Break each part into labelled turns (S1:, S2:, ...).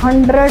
S1: 100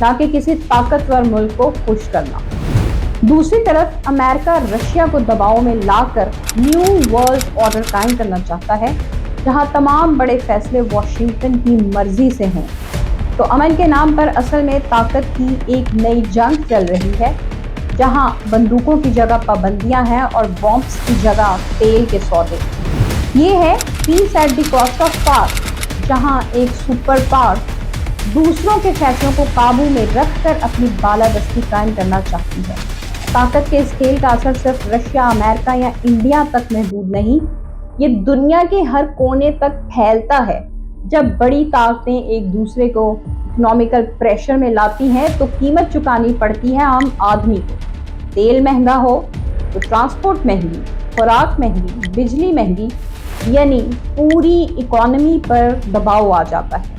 S1: نہ کہ کسی طاقتور ملک کو خوش کرنا۔ دوسری طرف امریکہ رشیا کو دباؤ میں لا کر نیو ورلڈ آرڈر قائم کرنا چاہتا ہے، جہاں تمام بڑے فیصلے واشنگٹن کی مرضی سے ہوں۔ تو امن کے نام پر اصل میں طاقت کی ایک نئی جنگ چل رہی ہے، جہاں بندوقوں کی جگہ پابندیاں ہیں اور بمبس کی جگہ تیل کے سودے۔ یہ ہے peace at the cost of power, جہاں ایک سپر پاور دوسروں کے فیصلوں کو قابو میں رکھ کر اپنی بالادستی قائم کرنا چاہتی ہے۔ طاقت کے اس کھیل کا اثر صرف رشیا، امریکہ یا انڈیا تک محدود نہیں، یہ دنیا کے ہر کونے تک پھیلتا ہے۔ جب بڑی طاقتیں ایک دوسرے کو اکنامیکل پریشر میں لاتی ہیں تو قیمت چکانی پڑتی ہے عام آدمی کو۔ تیل مہنگا ہو تو ٹرانسپورٹ مہنگی، خوراک مہنگی، بجلی مہنگی، یعنی پوری اکانومی پر دباؤ آ جاتا ہے۔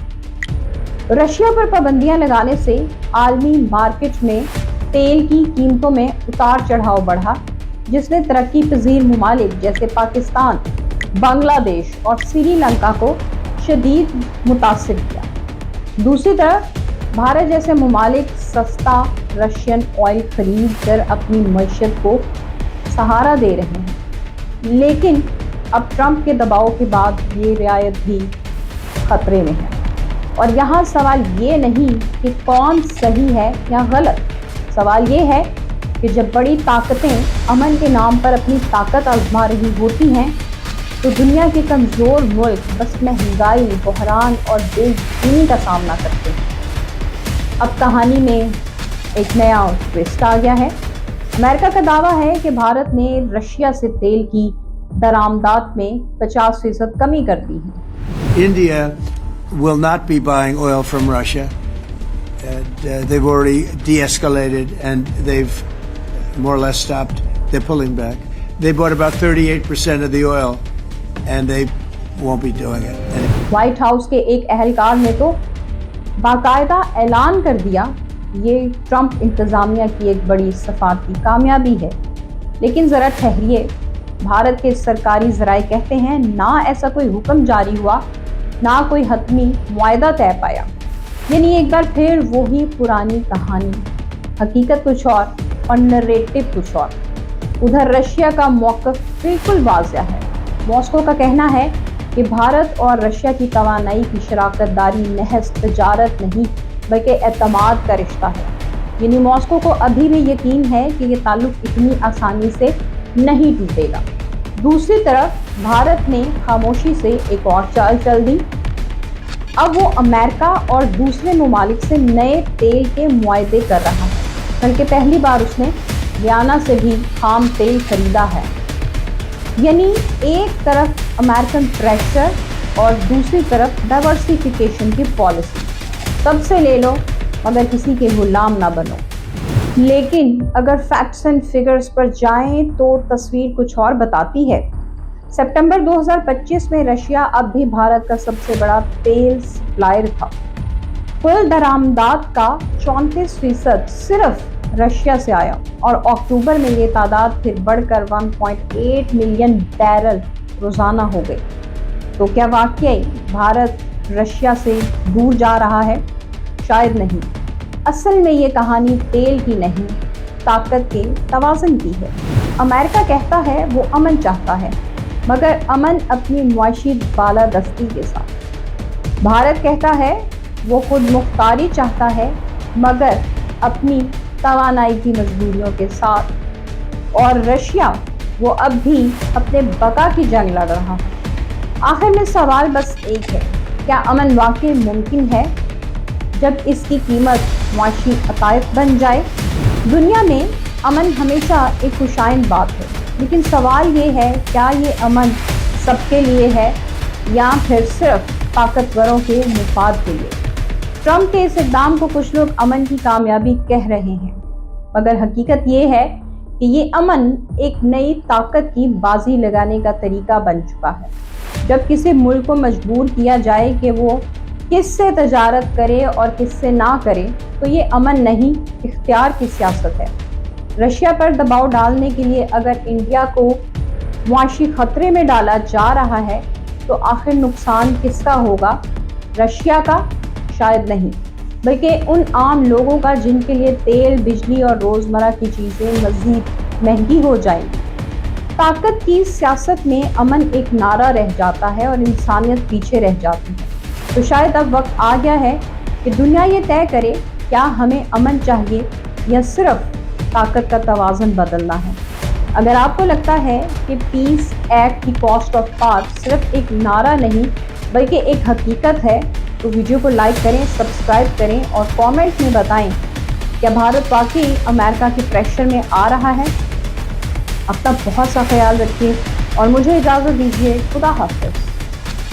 S1: رشیا پر پابندیاں لگانے سے عالمی مارکیٹ میں تیل کی قیمتوں میں اتار چڑھاؤ بڑھا، جس نے ترقی پذیر ممالک جیسے پاکستان، بنگلہ دیش اور سری لنکا کو شدید متاثر کیا۔ دوسری طرف بھارت جیسے ممالک سستا رشین آئل خرید کر اپنی معیشت کو سہارا دے رہے ہیں، لیکن اب ٹرمپ کے دباؤ کے بعد یہ رعایت بھی خطرے میں ہے۔ اور یہاں سوال یہ نہیں کہ کون صحیح ہے یا غلط، سوال یہ ہے کہ جب بڑی طاقتیں امن کے نام پر اپنی طاقت آزما رہی ہوتی ہیں تو دنیا کے کمزور ملک بس مہنگائی، بحران اور بے یقینی کا سامنا کرتے ہیں۔ اب کہانی میں ایک نیا ٹوسٹ آ گیا ہے۔ امریکہ کا دعویٰ ہے کہ بھارت نے رشیا سے تیل کی درآمدات میں 50% کمی کر دی ہے۔
S2: India will not be buying oil from Russia. They've already de-escalated and they've more or less stopped. They're pulling back. They bought about 38% of the oil and they won't be doing it.
S1: White house کے ایک اہلکار نے تو باقاعدہ اعلان کر دیا یہ ٹرمپ انتظامیہ کی ایک بڑی سفارتی کامیابی ہے۔ لیکن ذرا ٹھہریے، بھارت کے سرکاری ذرائع کہتے ہیں نہ ایسا کوئی حکم جاری ہوا، نہ کوئی حتمی معاہدہ طے پایا، یعنی ایک بار پھر وہی پرانی کہانی، حقیقت کچھ اور نریٹو کچھ اور۔ ادھر رشیا کا موقف بالکل واضح ہے۔ ماسکو کا کہنا ہے کہ بھارت اور رشیا کی توانائی کی شراکت داری محض تجارت نہیں بلکہ اعتماد کا رشتہ ہے، یعنی ماسکو کو ابھی بھی یقین ہے کہ یہ تعلق اتنی آسانی سے نہیں ٹوٹے گا۔ دوسری طرف بھارت نے خاموشی سے ایک اور چال چل دی۔ اب وہ امریکہ اور دوسرے ممالک سے نئے تیل کے معاہدے کر رہا ہے، بلکہ پہلی بار اس نے گیانا سے بھی خام تیل خریدا ہے۔ یعنی ایک طرف امریکن پریشر اور دوسری طرف ڈائیورسیفیکیشن کی پالیسی، سب سے لے لو مگر کسی کے غلام نہ بنو۔ لیکن اگر فیکٹس اینڈ فگرز پر جائیں تو تصویر کچھ اور بتاتی ہے۔ سپٹمبر 2025 میں رشیا اب بھی بھارت کا سب سے بڑا تیل سپلائر تھا۔ کل درآمدات کا 34% صرف رشیا سے آیا اور اکتوبر میں یہ تعداد پھر بڑھ کر 1.8 ملین بیرل روزانہ ہو گئی۔ تو کیا واقعی بھارت رشیا سے دور جا رہا ہے؟ شاید نہیں۔ اصل میں یہ کہانی تیل کی نہیں، طاقت کے توازن کی ہے۔ امریکہ کہتا ہے وہ امن چاہتا ہے، مگر امن اپنی معاشی بالادستی کے ساتھ۔ بھارت کہتا ہے وہ خود مختاری چاہتا ہے، مگر اپنی توانائی کی مجبوریوں کے ساتھ۔ اور رشیا وہ اب بھی اپنے بقا کی جنگ لڑ رہا ہے۔ آخر میں سوال بس ایک ہے، کیا امن واقعی ممکن ہے جب اس کی قیمت معاشی عطائف بن جائے؟ دنیا میں امن ہمیشہ ایک خوشائند بات ہے، لیکن سوال یہ ہے کیا یہ امن سب کے لیے ہے یا پھر صرف طاقتوروں کے مفاد کے لیے؟ ٹرمپ کے اس اقدام کو کچھ لوگ امن کی کامیابی کہہ رہے ہیں، مگر حقیقت یہ ہے کہ یہ امن ایک نئی طاقت کی بازی لگانے کا طریقہ بن چکا ہے۔ جب کسی ملک کو مجبور کیا جائے کہ وہ کس سے تجارت کرے اور کس سے نہ کرے تو یہ امن نہیں، اختیار کی سیاست ہے۔ رشیا پر دباؤ ڈالنے کے لیے اگر انڈیا کو معاشی خطرے میں ڈالا جا رہا ہے تو آخر نقصان کس کا ہوگا؟ رشیا کا؟ شاید نہیں، بلکہ ان عام لوگوں کا جن کے لیے تیل، بجلی اور روزمرہ کی چیزیں مزید مہنگی ہو جائیں۔ طاقت کی سیاست میں امن ایک نعرہ رہ جاتا ہے اور انسانیت پیچھے رہ جاتی ہے۔ تو شاید اب وقت آ گیا ہے کہ دنیا یہ طے کرے کیا ہمیں امن چاہیے یا صرف طاقت کا توازن بدلنا ہے۔ اگر آپ کو لگتا ہے کہ پیس ایکٹ کی کاسٹ آف پاور صرف ایک نعرہ نہیں بلکہ ایک حقیقت ہے تو ویڈیو کو لائک کریں، سبسکرائب کریں اور کامنٹ میں بتائیں کیا بھارت واقعی امریکہ کے پریشر میں آ رہا ہے۔ اپنا بہت سا خیال رکھیے اور مجھے اجازت دیجیے۔ خدا حافظ۔